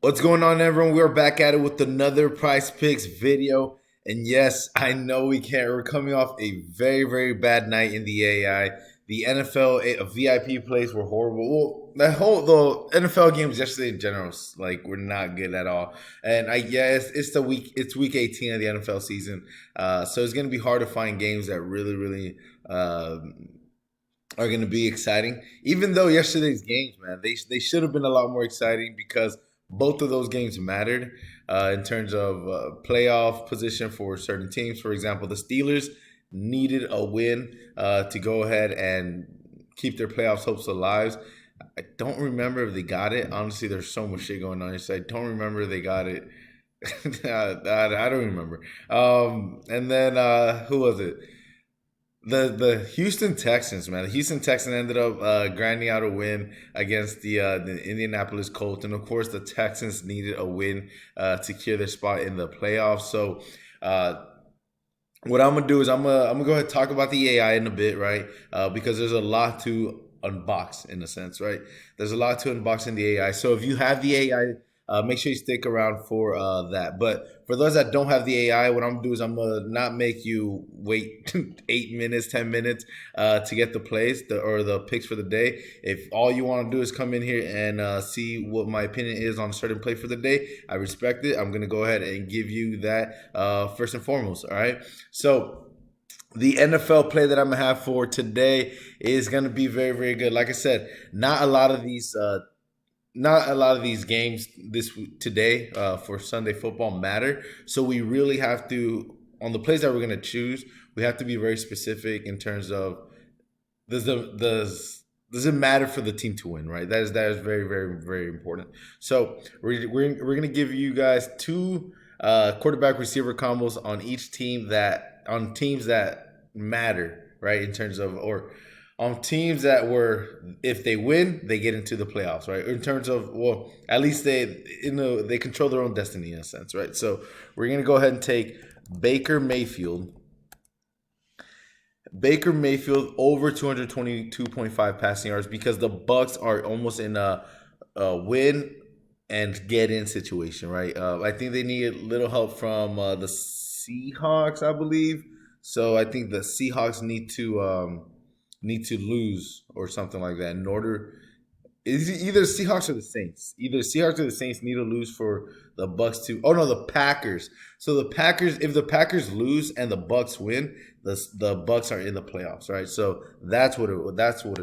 What's going on, everyone? We're back at it with another Prize Picks video. And yes, I know we can't. We're coming off a very, very bad night in the AI. The NFL VIP plays were horrible. Well, the NFL games yesterday in general, were not good at all. And it's week 18 of the NFL season, so it's gonna be hard to find games that really are going to be exciting. Even though yesterday's games, man, they should have been a lot more exciting because both of those games mattered in terms of playoff position for certain teams. For example, the Steelers needed a win to go ahead and keep their playoffs hopes alive. I don't remember if they got it. Honestly, there's so much shit going on. So I don't remember if they got it. I don't remember. And then who was it? The Houston Texans, man. The Houston Texans ended up grinding out a win against the Indianapolis Colts, and of course, the Texans needed a win to secure their spot in the playoffs. So, what I'm gonna do is I'm gonna go ahead and talk about the AI in a bit, right? Because there's a lot to unbox in a sense, right? There's a lot to unbox in the AI. So if you have the AI, make sure you stick around for that. But for those that don't have the AI, what I'm gonna do is I'm gonna not make you wait 8 minutes, 10 minutes to get the plays or the picks for the day. If all you want to do is come in here and see what my opinion is on a certain play for the day, I respect it. I'm gonna go ahead and give you that first and foremost. All right, so the NFL play that I'm gonna have for today is gonna be very, very good. Like I said, not a lot of these games today for Sunday football matter. So we really have to, on the plays that we're gonna choose, we have to be very specific in terms of does it matter for the team to win, right? That is very, very, very important. So we're gonna give you guys two quarterback receiver combos on each team that on teams that matter, right? In terms of or on teams that were, if they win, they get into the playoffs, right? In terms of, well, at least they control their own destiny in a sense, right? So we're gonna go ahead and take Baker Mayfield. Baker Mayfield over 222.5 passing yards because the Bucks are almost in a win and get in situation, right? I think they need a little help from the Seahawks, I believe. So I think the Seahawks need to lose or something like that in order. It's either Seahawks or the Saints. Either Seahawks or the Saints need to lose for the Bucks to. Oh no, the Packers. So the Packers, if the Packers lose and the Bucks win, the Bucks are in the playoffs, right? So that's what it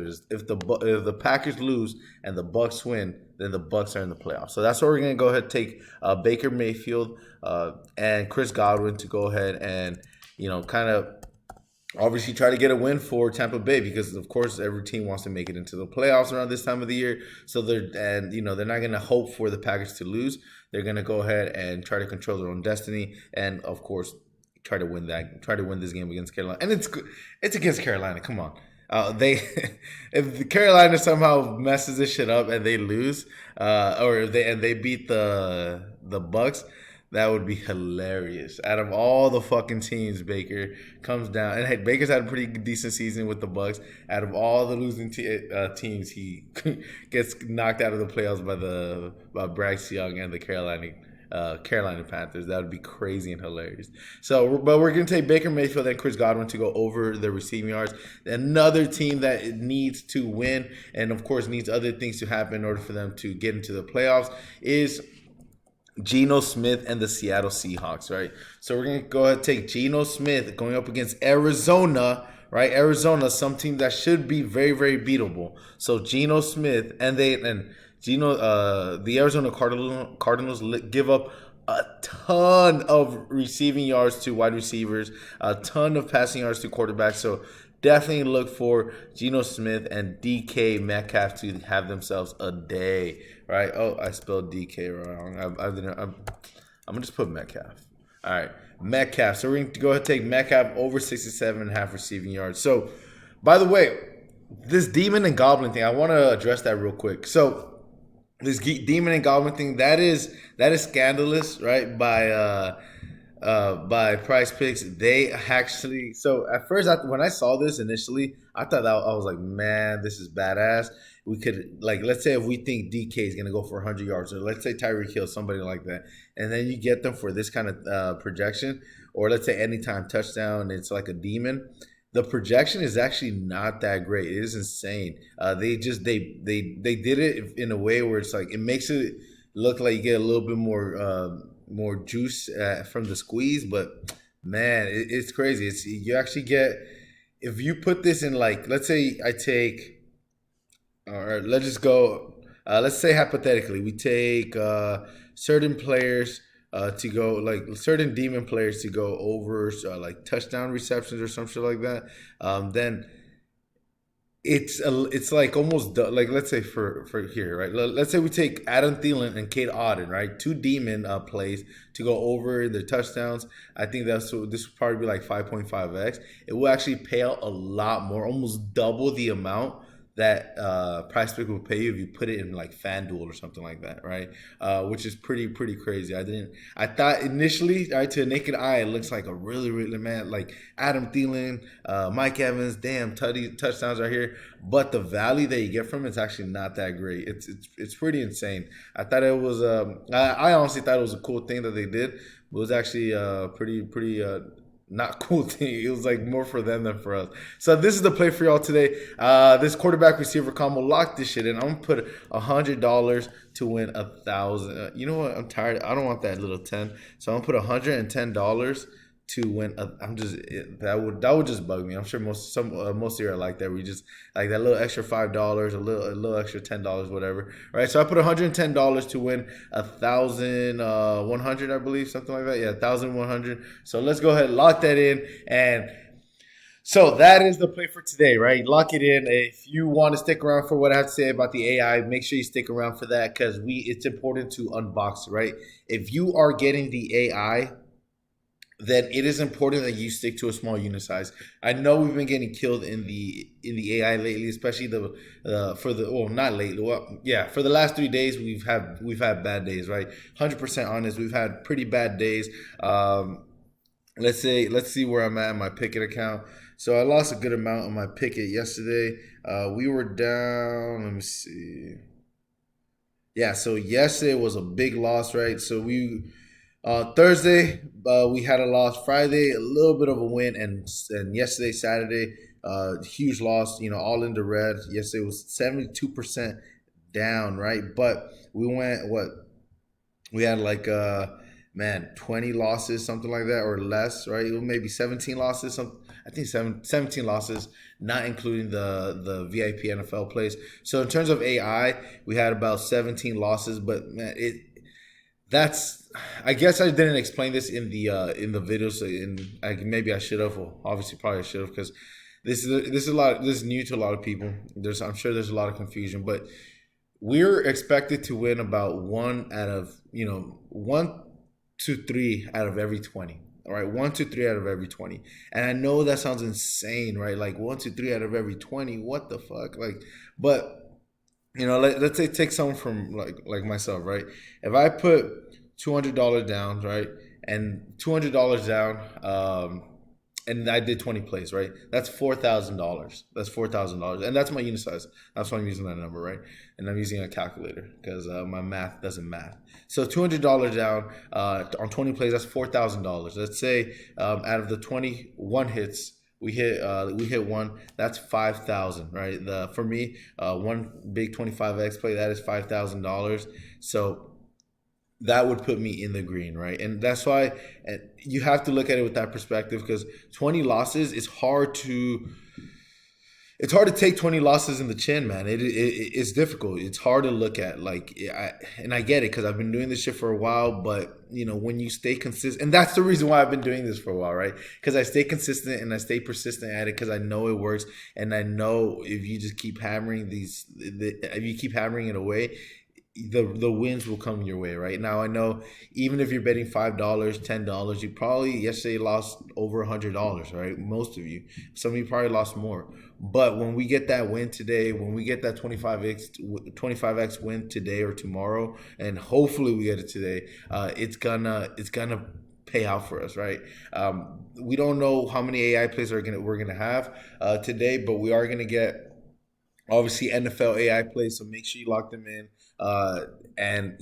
is. If the Packers lose and the Bucks win, then the Bucks are in the playoffs. So that's why we're gonna go ahead and take Baker Mayfield and Chris Godwin to go ahead and kind of obviously try to get a win for Tampa Bay because of course every team wants to make it into the playoffs around this time of the year. So they're not going to hope for the Packers to lose. They're going to go ahead and try to control their own destiny and of course try to win this game against Carolina. And it's against Carolina. Come on. They if Carolina somehow messes this shit up and they lose, or if they beat the Bucks, that would be hilarious. Out of all the fucking teams, Baker comes down, and hey, Baker's had a pretty decent season with the Bucks. Out of all the losing teams, he gets knocked out of the playoffs by Bryce Young and the Carolina Panthers. That would be crazy and hilarious. So, but we're gonna take Baker Mayfield and Chris Godwin to go over the receiving yards. Another team that needs to win, and of course needs other things to happen in order for them to get into the playoffs, is Geno Smith and the Seattle Seahawks, right? So we're going to go ahead and take Geno Smith going up against Arizona, right? Arizona, some team that should be very, very beatable. So Geno Smith the Arizona Cardinals give up a ton of receiving yards to wide receivers, a ton of passing yards to quarterbacks. So definitely look for Geno Smith and DK Metcalf to have themselves a day, right? Oh, I spelled DK wrong. I'm gonna just put Metcalf. All right, Metcalf. So we're going to go ahead and take Metcalf over 67.5 receiving yards. So, by the way, this demon and goblin thing, I want to address that real quick. So, this demon and goblin thing, that is scandalous, right? by Price Picks. They actually, so at first, when I saw this initially, I thought that I was like, man, this is badass. We could, like, let's say if we think DK is gonna go for 100 yards, or let's say Tyreek Hill, somebody like that, and then you get them for this kind of projection, or let's say anytime touchdown, it's like a demon. The projection is actually not that great. It is insane. They did it in a way where it's like it makes it look like you get a little bit more juice from the squeeze, but man, it's crazy. It's you actually get, if you put this in, like, let's say I take, or let's just go, let's say hypothetically we take certain players to go, like certain demon players to go over like touchdown receptions or some shit like that. Then it's like almost like, let's say for here, right? Let's say we take Adam Thielen and Kate Auden, right? Two demon plays to go over the touchdowns. I think this would probably be like 5.5x. It will actually pay out a lot more, almost double the amount that Price Pick will pay you if you put it in like FanDuel or something like that, right? Which is pretty crazy. I thought initially, right, to the naked eye, it looks like a really man, like Adam Thielen, Mike Evans, damn, touchdowns are here, but the value that you get from it is actually not that great. It's pretty insane. I thought it was I honestly thought it was a cool thing that they did. It was actually pretty not cool thing. It was like more for them than for us. So this is the play for y'all today. This quarterback receiver combo, lock this shit in. I'm gonna put $100 to win 1,000. You know what? I'm tired. I don't want that little 10. So I'm gonna put $110 to win. That would just bug me. I'm sure most of you are like that. We just like that little extra $5, a little extra $10, whatever. Right. So I put $110 to win 1,100, I believe, something like that. Yeah, 1,100. So let's go ahead and lock that in. And so that is the play for today, right? Lock it in. If you want to stick around for what I have to say about the AI, make sure you stick around for that, because it's important to unbox it, right? If you are getting the AI, then it is important that you stick to a small unit size. I know we've been getting killed in the AI lately, especially not lately. Well, yeah, for the last 3 days we've had bad days, right? 100% honest, we've had pretty bad days. Let's see where I'm at in my Pickett account. So I lost a good amount on my Pickett yesterday. We were down. Let me see. Yeah, so yesterday was a big loss, right? So Thursday, we had a loss. Friday, a little bit of a win, and yesterday, Saturday, huge loss. All in the red. Yesterday was 72% down, right? But we went we had like 20 losses, something like that, or less, right? It was maybe 17 losses. I think 17 losses, not including the VIP NFL plays. So in terms of AI, we had about 17 losses, but man, I guess I didn't explain this in the video, so maybe I should have. Well, obviously, probably I should have, because this is new to a lot of people. I'm sure there's a lot of confusion, but we're expected to win about 1 to 3 out of every 20. All right, 1 to 3 out of every 20, and I know that sounds insane, right? Like 1 to 3 out of every 20. What the fuck? Like, but let's say take someone from like myself, right? If I put $200 down, right, and $200 down, and I did 20 plays, right? That's $4,000. That's $4,000, and that's my unit size. That's why I'm using that number, right? And I'm using a calculator because my math doesn't math. So $200 down on 20 plays, that's $4,000. Let's say out of the 21 hits, we hit one. That's 5,000, right? For me, one big 25x play, that is $5,000. So that would put me in the green, right? And that's why you have to look at it with that perspective, because 20 losses is hard to. It's hard to take 20 losses in the chin, man. It's difficult. It's hard to look at. And I get it, because I've been doing this shit for a while. But when you stay consistent, and that's the reason why I've been doing this for a while, right? Because I stay consistent and I stay persistent at it, because I know it works, and I know if you just keep hammering if you keep hammering it away, the wins will come your way, right? Now I know even if you're betting $5, $10, you probably yesterday lost over $100, right? Most of you, some of you probably lost more. But when we get that win today, when we get that 25x win today or tomorrow, and hopefully we get it today, it's gonna pay out for us, right? We don't know how many AI plays we're gonna have today, but we are gonna get obviously NFL AI plays. So make sure you lock them in, and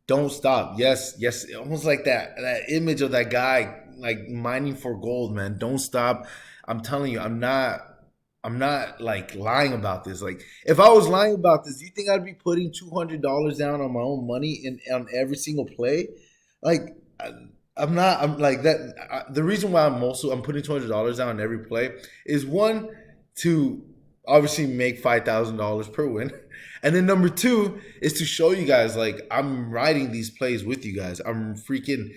don't stop. Yes, yes, almost like that image of that guy like mining for gold, man. Don't stop. I'm telling you, I'm not like lying about this. Like, if I was lying about this, do you think I'd be putting $200 down on my own money in on every single play? Like, I'm not. I'm like that. The reason why I'm putting $200 down on every play is one, to obviously make $5,000 per win, and then number two is to show you guys like I'm riding these plays with you guys. I'm freaking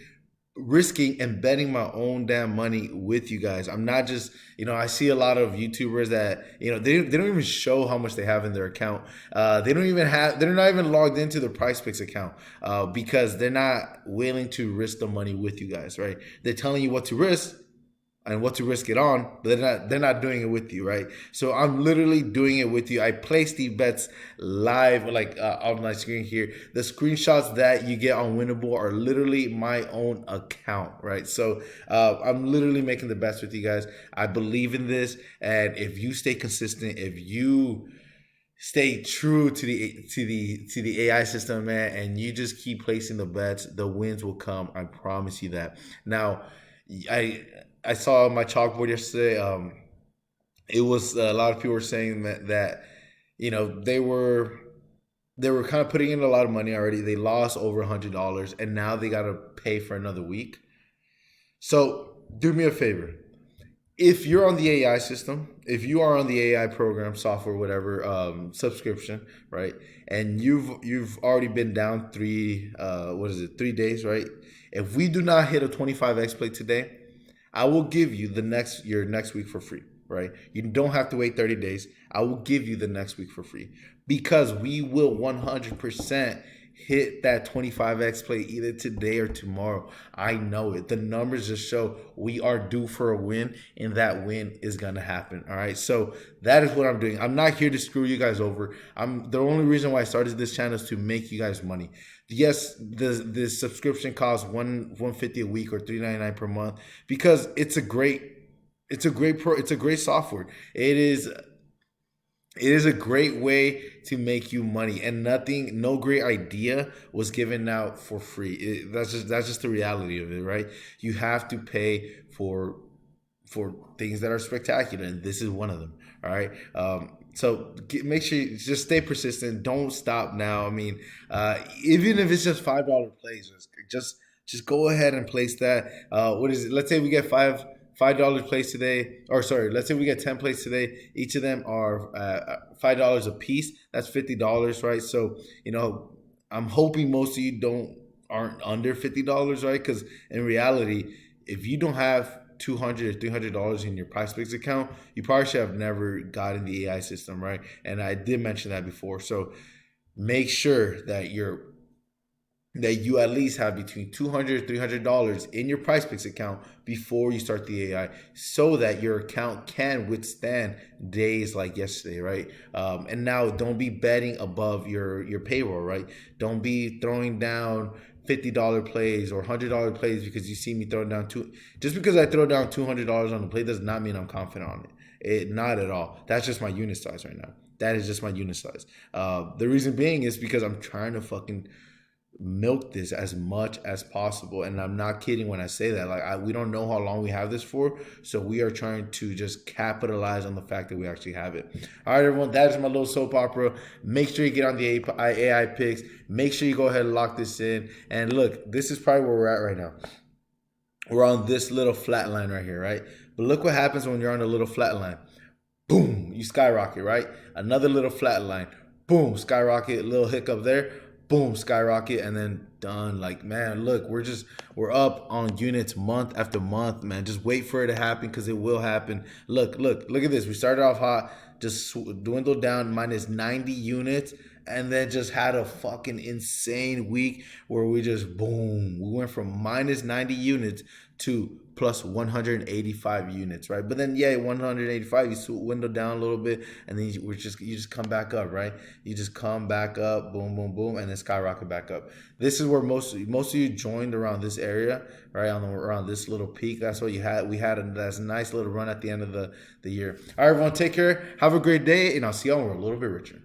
risking and betting my own damn money with you guys. I'm not just, I see a lot of YouTubers that, they don't even show how much they have in their account. They're not even logged into their PrizePicks account because they're not willing to risk the money with you guys, right? They're telling you what to risk and what to risk it on, but they're not doing it with you, right? So I'm literally doing it with you. I place these bets live, like on my screen here. The screenshots that you get on Winnable are literally my own account, right? So I'm literally making the bets with you guys. I believe in this, and if you stay consistent, if you stay true to the AI system, man, and you just keep placing the bets, the wins will come. I promise you that. Now, I I saw my chalkboard yesterday. It was a lot of people were saying that they were kind of putting in a lot of money already. They lost over $100, and now they got to pay for another week. So do me a favor. If you're on the AI system, if you are on the AI program, software, whatever, subscription, right, and you've already been down 3 days, right? If we do not hit a 25x play today, I will give you your next week for free, right? You don't have to wait 30 days. I will give you the next week for free because we will 100% hit that 25x play either today or tomorrow. I know it. The numbers just show we are due for a win, and that win is going to happen. All right. So that is what I'm doing. I'm not here to screw you guys over. The only reason why I started this channel is to make you guys money. Yes, the subscription costs $150 a week or $3.99 per month because it's a great software. It is a great way to make you money, and no great idea was given out for free. That's just the reality of it, right? You have to pay for things that are spectacular, and this is one of them. All right. So make sure you just stay persistent. Don't stop now. I mean, even if it's just $5 plays, just go ahead and place that. What is it? Let's say we get $5 plays today, or sorry, let's say we get 10 plays today. Each of them are $5 a piece. That's $50, right? So I'm hoping most of you aren't under $50, right? Because in reality, if you don't have $200 or $300 in your PrizePicks account, you probably should have never gotten the AI system, right? And I did mention that before. So make sure that you at least have between $200 $300 in your PrizePicks account before you start the AI, so that your account can withstand days like yesterday, right? And now don't be betting above your payroll, right? Don't be throwing down $50 plays or $100 plays because you see me throwing down just because I throw down $200 on the play does not mean I'm confident on it. Not at all. That's just my unit size right now. That is just my unit size. The reason being is because I'm trying to fucking milk this as much as possible, and I'm not kidding when I say that. Like, we don't know how long we have this for, so we are trying to just capitalize on the fact that we actually have it. All right, everyone, that is my little soap opera. Make sure you get on the AI picks. Make sure you go ahead and lock this in. And look, this is probably where we're at right now. We're on this little flat line right here, right? But look what happens when you're on a little flat line. Boom, you skyrocket, right? Another little flat line. Boom, skyrocket, little hiccup there. Boom, skyrocket, and then done. Like, man, look, we're up on units month after month, man. Just wait for it to happen because it will happen. Look at this. We started off hot, just dwindled down minus 90 units, and then just had a fucking insane week where we just boom. We went from minus 90 units to plus 185 units, right? But then, yeah, 185, you window down a little bit, and then you just come back up, right? You just come back up, boom, boom, boom, and then skyrocket back up. This is where most of you joined around this area, right? Around this little peak. That's what you had. We had that's a nice little run at the end of the year. All right, everyone, take care. Have a great day, and I'll see y'all when we're a little bit richer.